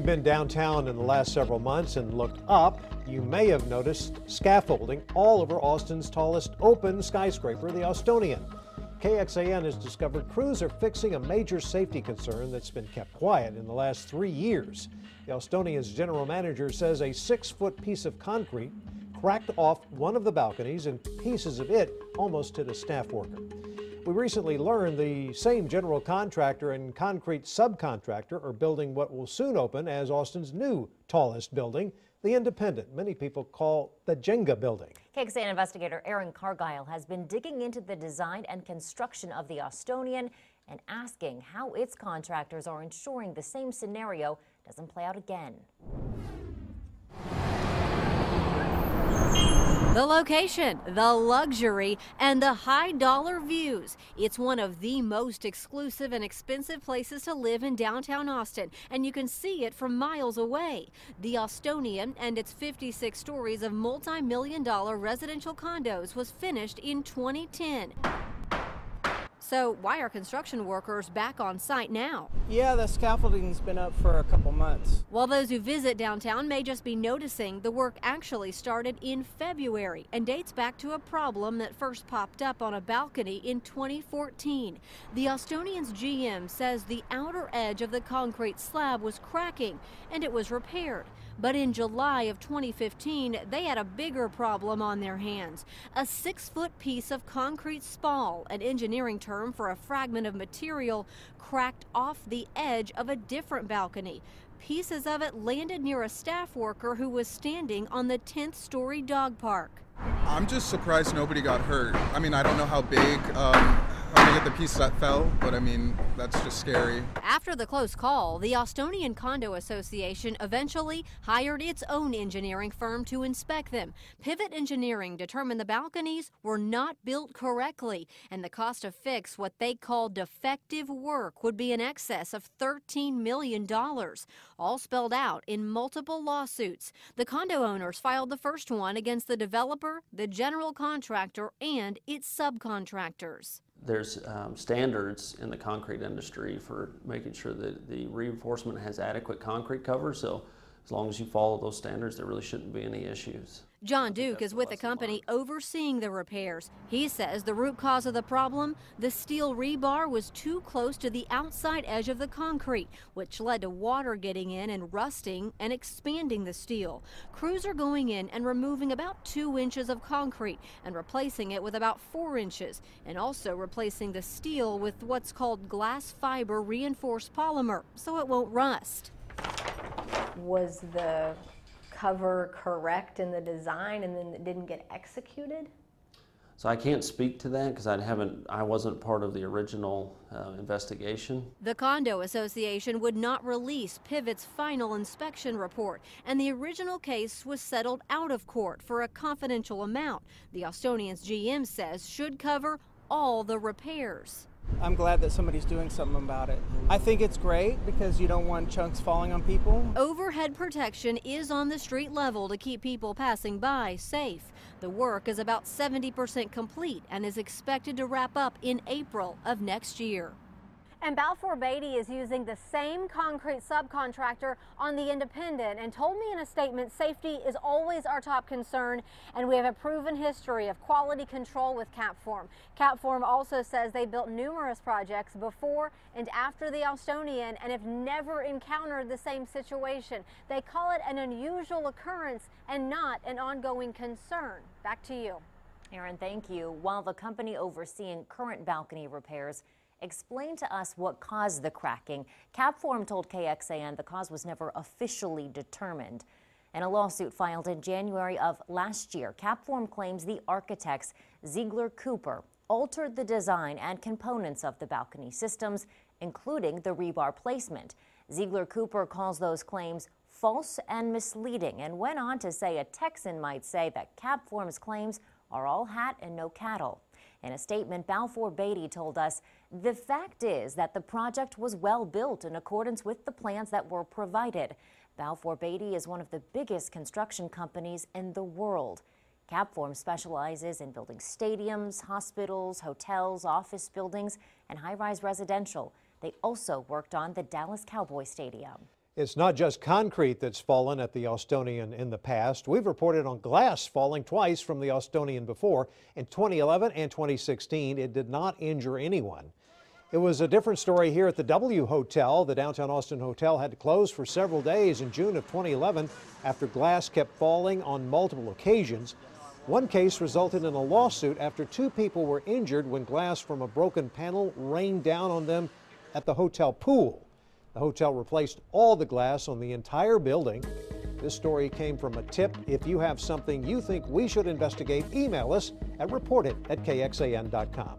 you've been downtown in the last several months and looked up, you may have noticed scaffolding all over Austin's tallest open skyscraper, the Austonian. KXAN has discovered crews are fixing a major safety concern that's been kept quiet in the last 3 years. The Austonian's general manager says a 6-foot piece of concrete cracked off one of the balconies and pieces of it almost hit a staff worker. We recently learned the same general contractor and concrete subcontractor are building what will soon open as Austin's new tallest building, the Independent. Many people call the Jenga building. KXAN investigator Aaron Cargile has been digging into the design and construction of the Austonian and asking how its contractors are ensuring the same scenario doesn't play out again. The location, the luxury, and the high-dollar views. It's one of the most exclusive and expensive places to live in downtown Austin, and you can see it from miles away. The Austonian and its 56 stories of multi-million-dollar residential condos was finished in 2010. So why are construction workers back on site now? Yeah, the scaffolding's been up for a couple months. While those who visit downtown may just be noticing, the work actually started in February and dates back to a problem that first popped up on a balcony in 2014. The Austonian's GM says the outer edge of the concrete slab was cracking and it was repaired. But in July of 2015, they had a bigger problem on their hands. A 6-foot piece of concrete spall, an engineering term for a fragment of material, cracked off the edge of a different balcony. Pieces of it landed near a staff worker who was standing on the 10th-story dog park. I'm just surprised nobody got hurt. I mean, I don't know how big, how many of the pieces that fell, but I mean, that's just scary. After the close call, the Austonian Condo Association eventually hired its own engineering firm to inspect them. Pivot Engineering determined the balconies were not built correctly, and the cost to fix what they call defective work would be in excess of $13 million, all spelled out in multiple lawsuits. The condo owners filed the first one against the developer, the general contractor, and its subcontractors. There's standards in the concrete industry for making sure that the reinforcement has adequate concrete cover, so as long as you follow those standards, there really shouldn't be any issues. John Duke is with the company overseeing the repairs. He says the root cause of the problem, the steel rebar was too close to the outside edge of the concrete, which led to water getting in and rusting and expanding the steel. Crews are going in and removing about 2 inches of concrete and replacing it with about 4 inches, and also replacing the steel with what's called glass fiber reinforced polymer so it won't rust. Was the cover correct in the design and then it didn't get executed? So I can't speak to that because I wasn't part of the original investigation. The Condo Association would not release Pivot's final inspection report, and the original case was settled out of court for a confidential amount. The Austonian's GM says should cover all the repairs. I'm glad that somebody's doing something about it. I think it's great because you don't want chunks falling on people. Overhead protection is on the street level to keep people passing by safe. The work is about 70% complete and is expected to wrap up in April of next year. And Balfour Beatty is using the same concrete subcontractor on the Independent and told me in a statement safety is always our top concern and we have a proven history of quality control with Capform. Capform also says they built numerous projects before and after the Austonian and have never encountered the same situation. They call it an unusual occurrence and not an ongoing concern. Back to you. Aaron, thank you. While the company overseeing current balcony repairs explained to us what caused the cracking, Capform told KXAN the cause was never officially determined. In a lawsuit filed in January of last year, Capform claims the architects Ziegler Cooper altered the design and components of the balcony systems, including the rebar placement. Ziegler Cooper calls those claims false and misleading and went on to say a Texan might say that Capform's claims are all hat and no cattle. In a statement, Balfour Beatty told us, the fact is that the project was well built in accordance with the plans that were provided. Balfour Beatty is one of the biggest construction companies in the world. Capform specializes in building stadiums, hospitals, hotels, office buildings, and high-rise residential. They also worked on the Dallas Cowboys Stadium. It's not just concrete that's fallen at the Austonian in the past. We've reported on glass falling twice from the Austonian before. In 2011 and 2016, it did not injure anyone. It was a different story here at the W Hotel. The downtown Austin hotel had to close for several days in June of 2011 after glass kept falling on multiple occasions. One case resulted in a lawsuit after 2 people were injured when glass from a broken panel rained down on them at the hotel pool. The hotel replaced all the glass on the entire building. This story came from a tip. If you have something you think we should investigate, email us at report@kxan.com.